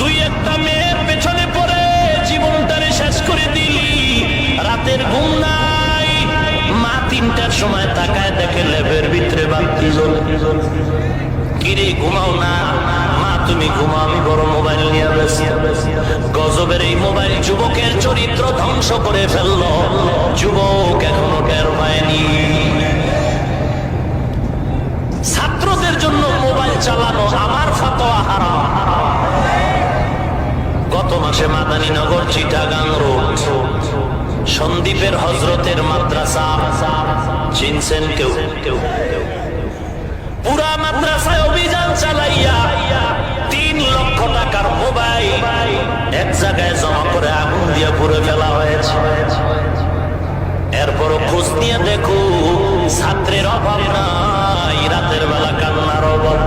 দুই একটা মেয়ের পেছনে পড়ে জীবনটারে শেষ করে দিলি, রাতের ঘুম নাই। মা 3টার সময় তাকায় দেখে লেবের ভিতরে বাতি জ্বলে। কিরে ঘুমাও না? মা তুমি ঘুমাও, আমি বড় মোবাইল নিয়ে ব্যস্ত। গজবের এই মোবাইল যুবকের চরিত্র ধ্বংস করে ফেললো। যুবক এখনো টের পায়নি। ছাত্রদের জন্য মোবাইল চালানো আমার ফতোয়া হারাম। গত মাসে মাদানীনগর চিটাগাং রোড সন্দ্বীপের হযরতের মাদ্রাসা চিনছেন কেউ? পুরা মাদ্রাসায় অভিযান চালাইয়া 3 লক্ষ টাকার মোবাইল এক জায়গায় জমা করে আগুন দিয়ে পুড়ে ফেলা হয়েছে। এরপরও খোঁজ নিয়ে দেখো ছাত্রের অভাব নাই, রাতের বেলা কান্নার অভাব।